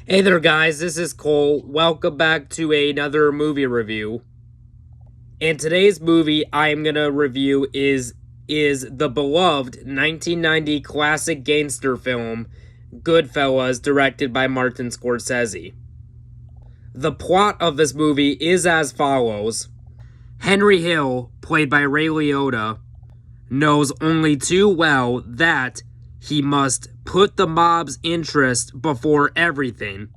Hey there, guys. This is Cole. Welcome back to another movie review. And today's movie I'm gonna review is the beloved 1990 classic gangster film Goodfellas, directed by Martin Scorsese. The plot of this movie is as follows: Henry Hill, played by Ray Liotta, knows only too well that he must put the mob's interest before everything,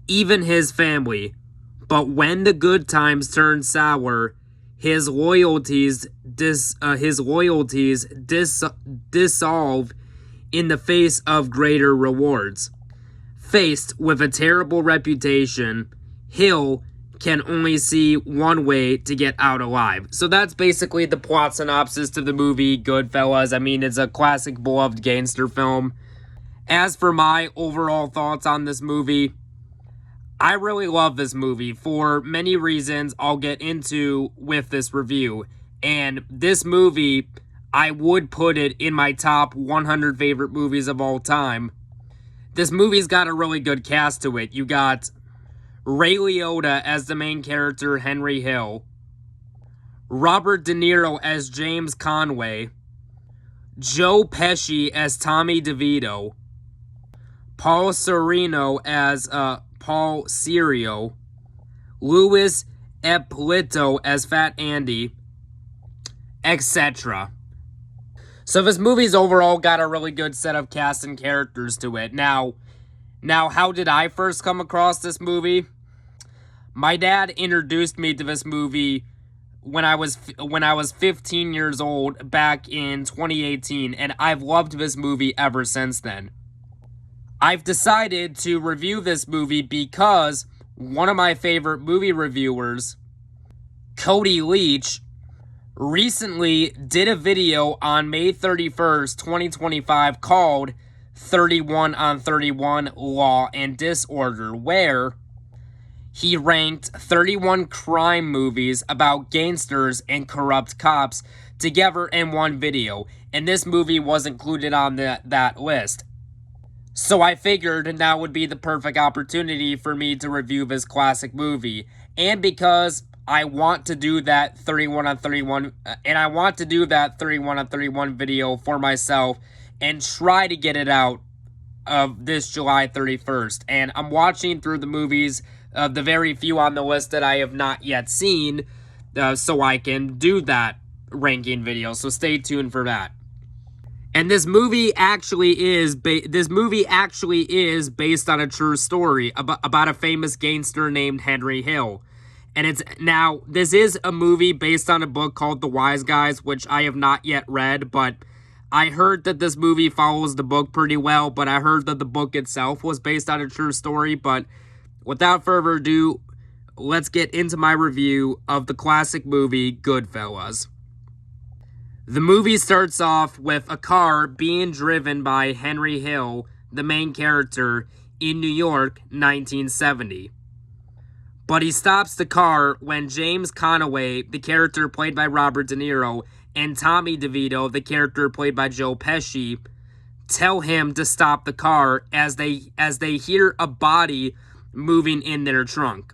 even his family. But when the good times turn sour, his loyalties dissolve in the face of greater rewards. Faced with a terrible reputation, Hill can only see one way to get out alive. So that's basically the plot synopsis to the movie Goodfellas. I mean, it's a classic beloved gangster film. As for my overall thoughts on this movie, I really love this movie for many reasons I'll get into with this review. And this movie, I would put it in my top 100 favorite movies of all time. This movie's got a really good cast to it. You got Ray Liotta as the main character, Henry Hill, Robert De Niro as James Conway, Joe Pesci as Tommy DeVito, Paul Sorvino as Paul Sirio, Louis Eppolito as Fat Andy, etc. So this movie's overall got a really good set of cast and characters to it. Now, how did I first come across this movie? My dad introduced me to this movie when I was 15 years old back in 2018, and I've loved this movie ever since then. I've decided to review this movie because one of my favorite movie reviewers, Cody Leach, recently did a video on May 31st, 2025 called 31 on 31 Law and Disorder, where he ranked 31 crime movies about gangsters and corrupt cops together in one video, and this movie was included on that list. So I figured now would be the perfect opportunity for me to review this classic movie, and because I want to do that 31 on 31, and I want to do that 31 on 31 video for myself and try to get it out of this July 31st. And I'm watching through the movies, the very few on the list that I have not yet seen, so I can do that ranking video. So stay tuned for that. And this movie actually is based on a true story about a famous gangster named Henry Hill. And this is a movie based on a book called The Wise Guys, which I have not yet read, but I heard that this movie follows the book pretty well, but I heard that the book itself was based on a true story. But without further ado, let's get into my review of the classic movie Goodfellas. The movie starts off with a car being driven by Henry Hill, the main character, in New York, 1970. But he stops the car when James Conway, the character played by Robert De Niro, and Tommy DeVito, the character played by Joe Pesci, tell him to stop the car as they hear a body moving in their trunk.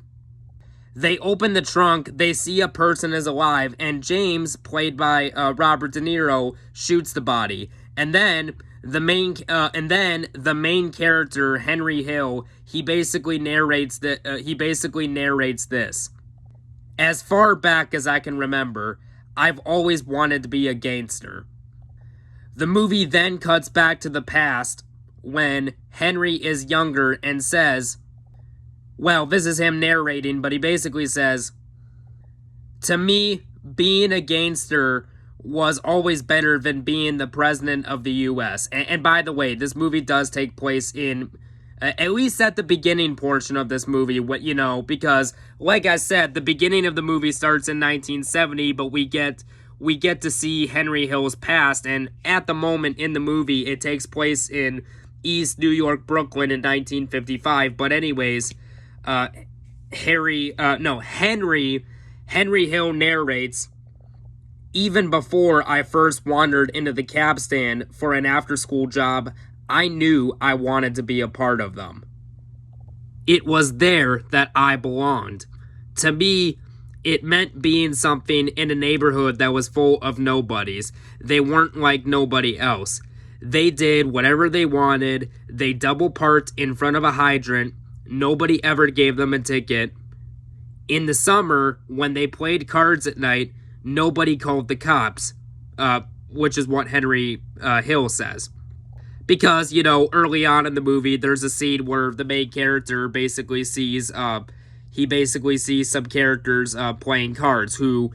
They open the trunk, they see a person is alive, and James, played by Robert De Niro, shoots the body. And then the main character, Henry Hill, he basically narrates this. As far back as I can remember, I've always wanted to be a gangster. The movie then cuts back to the past when Henry is younger and says, well, this is him narrating, but he basically says, to me, being a gangster was always better than being the president of the U.S. And by the way, this movie does take place in, at least at the beginning portion of this movie, because, like I said, the beginning of the movie starts in 1970, but we get to see Henry Hill's past, and at the moment in the movie, it takes place in East New York, Brooklyn in 1955. But anyways, Henry Hill narrates, even before I first wandered into the cab stand for an after-school job, I knew I wanted to be a part of them. It was there that I belonged. To me, it meant being something in a neighborhood that was full of nobodies. They weren't like nobody else. They did whatever they wanted. They double parked in front of a hydrant. Nobody ever gave them a ticket. In the summer, when they played cards at night, nobody called the cops, which is what Henry Hill says. Because, early on in the movie, there's a scene where the main character basically sees some characters playing cards who,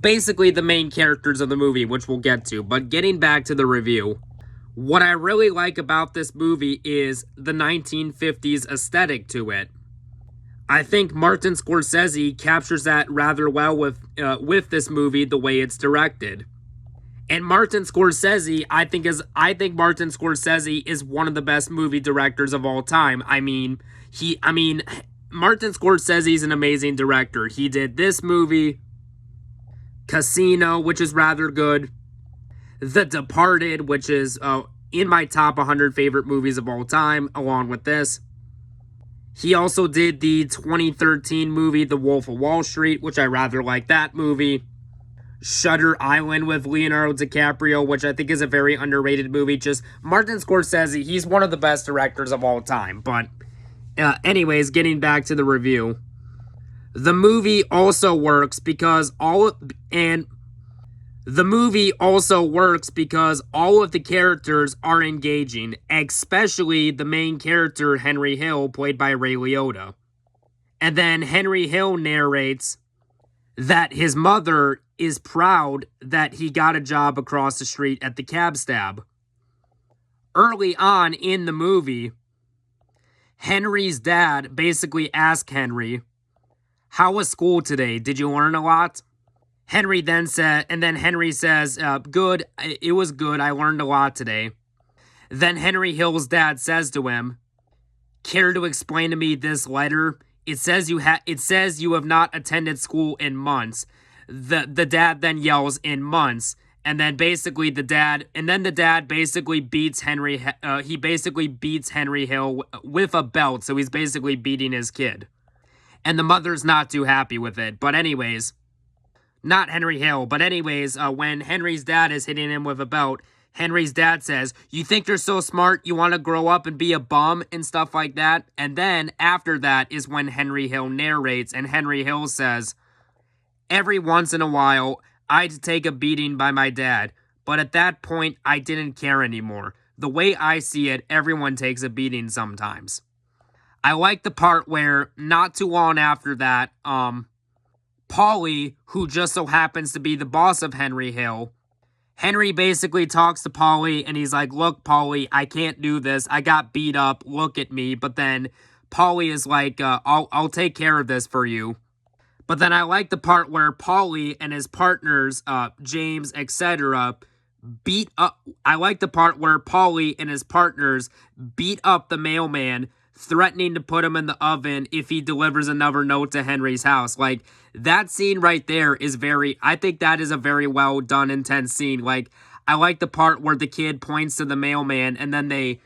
basically the main characters of the movie, which we'll get to. But getting back to the review, what I really like about this movie is the 1950s aesthetic to it. I think Martin Scorsese captures that rather well with this movie, the way it's directed. And Martin Scorsese, I think Martin Scorsese is one of the best movie directors of all time. Martin Scorsese is an amazing director. He did this movie, Casino, which is rather good, The Departed, which is in my top 100 favorite movies of all time, along with this. He also did the 2013 movie, The Wolf of Wall Street, which I rather like that movie. Shutter Island with Leonardo DiCaprio, which I think is a very underrated movie. Just Martin Scorsese, he's one of the best directors of all time. But anyways, getting back to the review. The movie also works because all of the characters are engaging, especially the main character, Henry Hill, played by Ray Liotta. And then Henry Hill narrates that his mother is proud that he got a job across the street at the cab stab. Early on in the movie, Henry's dad basically asked Henry, "How was school today? Did you learn a lot?" Henry says, "Good, it was good, I learned a lot today." Then Henry Hill's dad says to him, "Care to explain to me this letter? It says you have not attended school in months." The dad then yells, "In months," and then basically the dad basically beats Henry. He basically beats Henry Hill with a belt, so he's basically beating his kid, and the mother's not too happy with it. But anyways, not Henry Hill, but anyways, when Henry's dad is hitting him with a belt, Henry's dad says, "You think you're so smart, you want to grow up and be a bum," and stuff like that. And then after that is when Henry Hill narrates, and Henry Hill says, "Every once in a while, I'd take a beating by my dad, but at that point, I didn't care anymore. The way I see it, everyone takes a beating sometimes." I like the part where, not too long after that, Paulie, who just so happens to be the boss of Henry Hill, Henry basically talks to Paulie, and he's like, "Look, Paulie, I can't do this. I got beat up. Look at me." But then Paulie is like, I'll take care of this for you." But then I like the part where Paulie and his partners, James, etc., beat up. I like the part where Paulie and his partners beat up the mailman, threatening to put him in the oven if he delivers another note to Henry's house. Like, that scene right there is I think that is a very well done, intense scene. Like, I like the part where the kid points to the mailman, and then they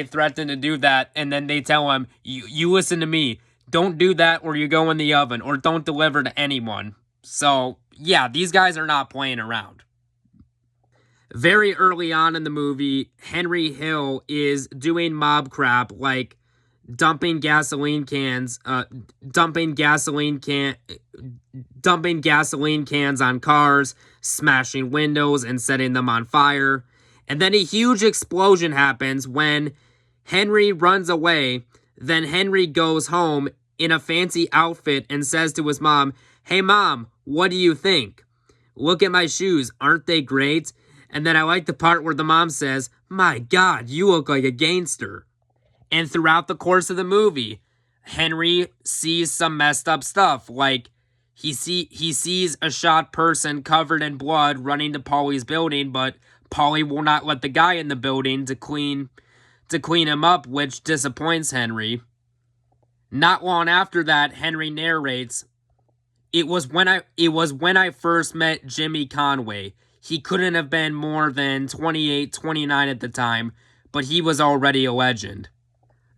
threaten to do that, and then they tell him, you listen to me. Don't do that or you go in the oven, or don't deliver to anyone. So, yeah, these guys are not playing around. Very early on in the movie, Henry Hill is doing mob crap, like dumping gasoline cans on cars, smashing windows and setting them on fire. And then a huge explosion happens when Henry runs away. Then Henry goes home in a fancy outfit and says to his mom, "Hey mom, what do you think? Look at my shoes, aren't they great?" And then I like the part where the mom says, "My God, you look like a gangster." And throughout the course of the movie, Henry sees some messed up stuff, like he sees a shot person covered in blood running to Paulie's building, but Paulie will not let the guy in the building to clean him up, which disappoints Henry. Not long after that, Henry narrates, it was when I first met Jimmy Conway. He couldn't have been more than 28, 29 at the time, but he was already a legend."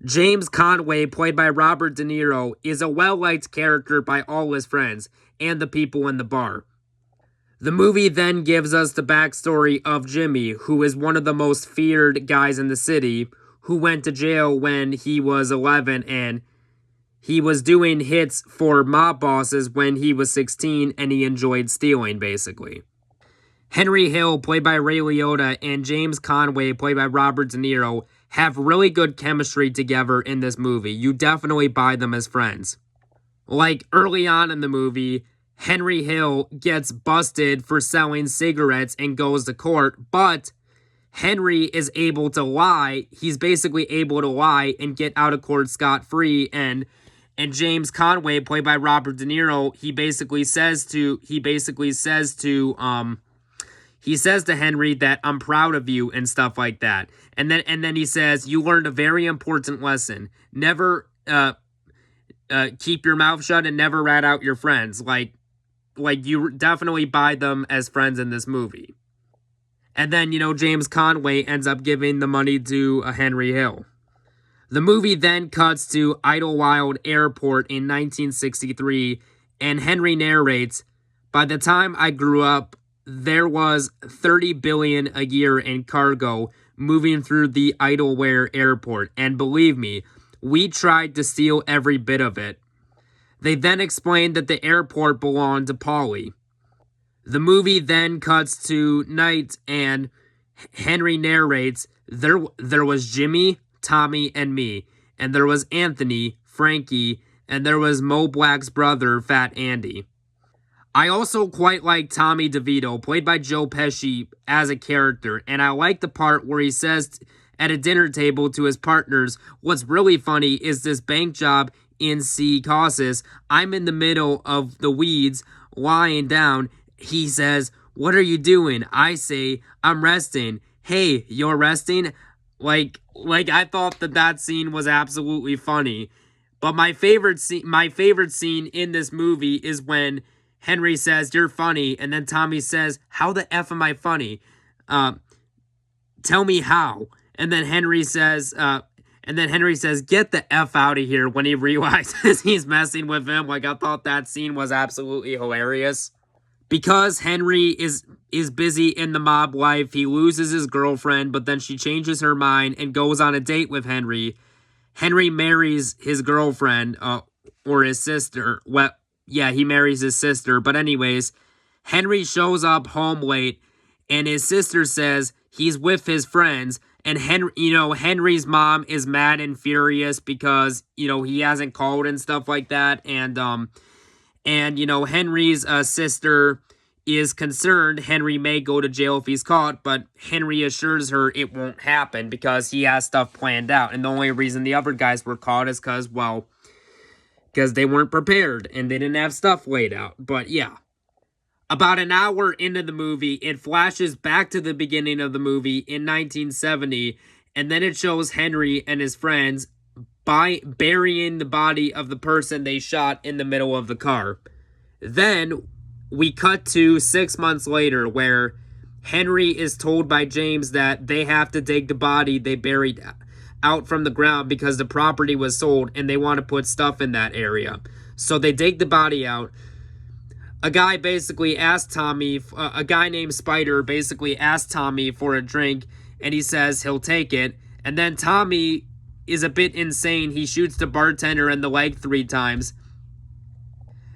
James Conway, played by Robert De Niro, is a well-liked character by all his friends and the people in the bar. The movie then gives us the backstory of Jimmy, who is one of the most feared guys in the city, who went to jail when he was 11 and he was doing hits for mob bosses when he was 16 and he enjoyed stealing, basically. Henry Hill, played by Ray Liotta, and James Conway, played by Robert De Niro, have really good chemistry together in this movie. You definitely buy them as friends. Like, early on in the movie, Henry Hill gets busted for selling cigarettes and goes to court, but Henry is able to lie. He's basically able to lie and get out of court scot-free, and James Conway, played by Robert De Niro, he says to Henry that I'm proud of you and stuff like that. And then he says, you learned a very important lesson. Never keep your mouth shut and never rat out your friends. Like you definitely buy them as friends in this movie. And then, James Conway ends up giving the money to Henry Hill. The movie then cuts to Idlewild Airport in 1963, and Henry narrates, by the time I grew up, there was $30 billion a year in cargo moving through the Idlewild Airport, and believe me, we tried to steal every bit of it. They then explained that the airport belonged to Paulie. The movie then cuts to night, and Henry narrates, there was Jimmy, Tommy, and me, and there was Anthony, Frankie, and there was Mo Black's brother, Fat Andy. I also quite like Tommy DeVito, played by Joe Pesci, as a character, and I like the part where he says at a dinner table to his partners, what's really funny is this bank job in Secaucus. I'm in the middle of the weeds, lying down. He says, what are you doing? I say, I'm resting. Hey, you're resting? Like I thought that scene was absolutely funny. But my favorite scene in this movie is when Henry says, you're funny, and then Tommy says, how the F am I funny? Tell me how. And then Henry says, get the F out of here when he realizes he's messing with him. Like, I thought that scene was absolutely hilarious. Because Henry is busy in the mob life, he loses his girlfriend, but then she changes her mind and goes on a date with Henry. Henry marries his girlfriend, or his sister. Well, yeah, he marries his sister. But anyways, Henry shows up home late, and his sister says he's with his friends. And Henry's mom is mad and furious because, he hasn't called and stuff like that. And Henry's sister is concerned Henry may go to jail if he's caught, but Henry assures her it won't happen because he has stuff planned out. And the only reason the other guys were caught is because they weren't prepared and they didn't have stuff laid out. But yeah. About an hour into the movie, it flashes back to the beginning of the movie in 1970, and then it shows Henry and his friends burying the body of the person they shot in the middle of the car. Then we cut to 6 months later, where Henry is told by James that they have to dig the body they buried out from the ground because the property was sold and they want to put stuff in that area. So they dig the body out. A guy basically asked Tommy, a guy named Spider basically asked Tommy for a drink, and he says he'll take it. And then Tommy is a bit insane. He shoots the bartender in the leg 3 times.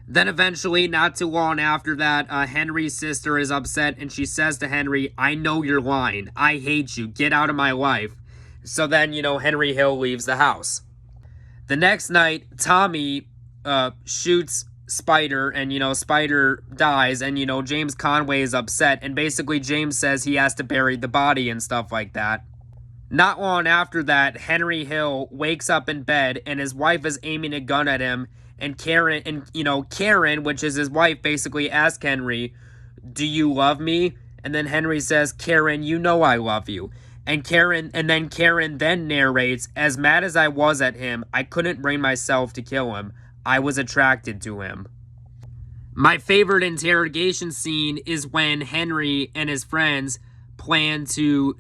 Then eventually, not too long after that, Henry's sister is upset, and she says to Henry, I know you're lying. I hate you. Get out of my life. So then, Henry Hill leaves the house. The next night, Tommy shoots Spider, and Spider dies, and James Conway is upset, and basically James says he has to bury the body and stuff like that. Not long after that, Henry Hill wakes up in bed, and his wife is aiming a gun at him, and Karen, which is his wife, basically asks Henry, do you love me? And then Henry says, Karen, you know I love you. And then Karen narrates, as mad as I was at him, I couldn't bring myself to kill him. I was attracted to him. My favorite interrogation scene is when Henry and his friends plan to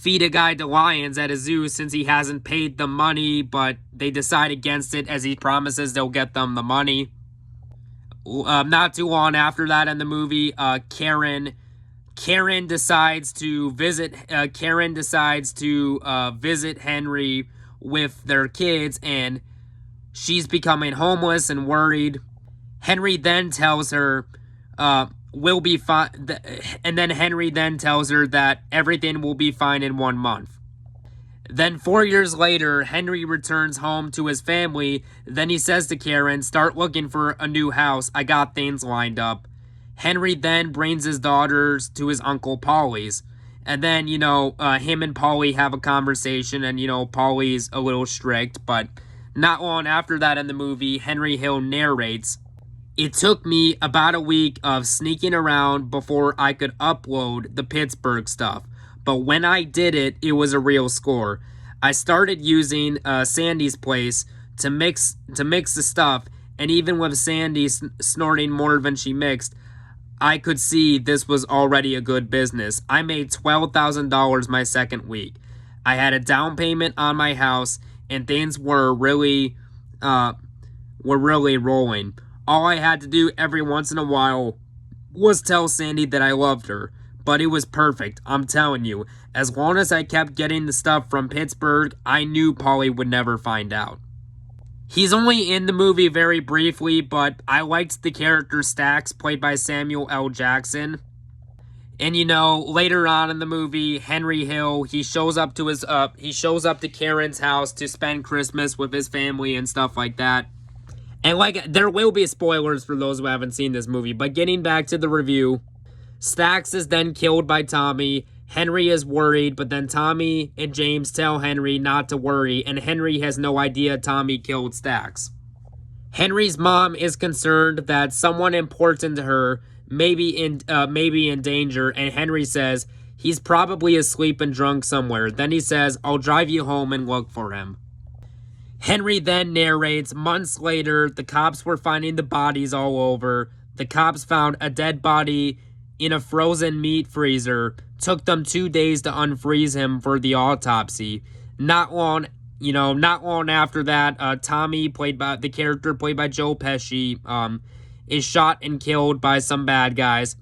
feed a guy to lions at a zoo since he hasn't paid them money, but they decide against it as he promises they'll get them the money. Not too long after that in the movie, Karen decides to visit visit Henry with their kids, and she's becoming homeless and worried. Henry then tells her will be fine, and then Henry then tells her that everything will be fine in 1 month. Then 4 years later, Henry returns home to his family. Then he says to Karen, "Start looking for a new house. I got things lined up." Henry then brings his daughters to his uncle Polly's. And then, him and Polly have a conversation, and, Polly's a little strict. But not long after that in the movie, Henry Hill narrates, "It took me about a week of sneaking around before I could upload the Pittsburgh stuff. But when I did it, it was a real score. I started using Sandy's place to mix the stuff, and even with Sandy snorting more than she mixed, I could see this was already a good business. I made $12,000 my second week. I had a down payment on my house, and things were really rolling. All I had to do every once in a while was tell Sandy that I loved her. But it was perfect, I'm telling you. As long as I kept getting the stuff from Pittsburgh, I knew Polly would never find out." He's only in the movie very briefly, but I liked the character Stax, played by Samuel L. Jackson. And later on in the movie, Henry Hill, he shows up to Karen's house to spend Christmas with his family and stuff like that. And there will be spoilers for those who haven't seen this movie, but getting back to the review, Stax is then killed by Tommy. Henry is worried, but then Tommy and James tell Henry not to worry, and Henry has no idea Tommy killed Stax. Henry's mom is concerned that someone important to her may be in danger, and Henry says he's probably asleep and drunk somewhere. Then he says, "I'll drive you home and look for him." Henry then narrates, months later, the cops were finding the bodies all over. The cops found a dead body in a frozen meat freezer. Took them 2 days to unfreeze him for the autopsy. Not long after that, Tommy, the character played by Joe Pesci, is shot and killed by some bad guys.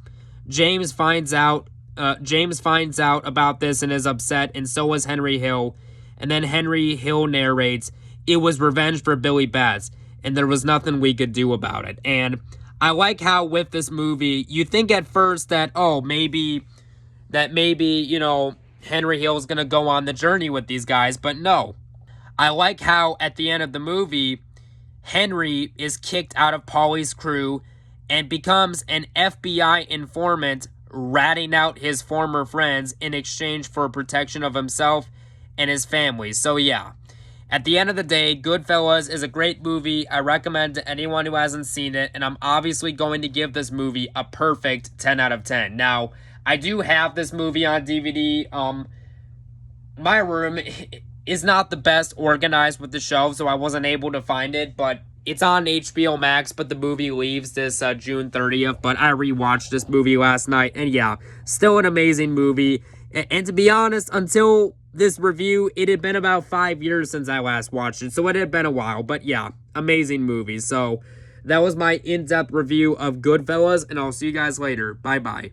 James finds out about this and is upset, and so is Henry Hill. And then Henry Hill narrates, "It was revenge for Billy Bats, and there was nothing we could do about it." And I like how with this movie, you think at first that, maybe Henry Hill's going to go on the journey with these guys, but no. I like how at the end of the movie, Henry is kicked out of Polly's crew and becomes an FBI informant, ratting out his former friends in exchange for protection of himself and his family. So yeah. At the end of the day, Goodfellas is a great movie. I recommend to anyone who hasn't seen it, and I'm obviously going to give this movie a perfect 10 out of 10. Now, I do have this movie on DVD. My room is not the best organized with the shelves, so I wasn't able to find it, but it's on HBO Max, but the movie leaves this June 30th, but I rewatched this movie last night, and yeah, still an amazing movie. And to be honest, until this review, it had been about 5 years since I last watched it, so it had been a while, but yeah, amazing movie. So that was my in-depth review of Goodfellas, and I'll see you guys later. Bye-bye.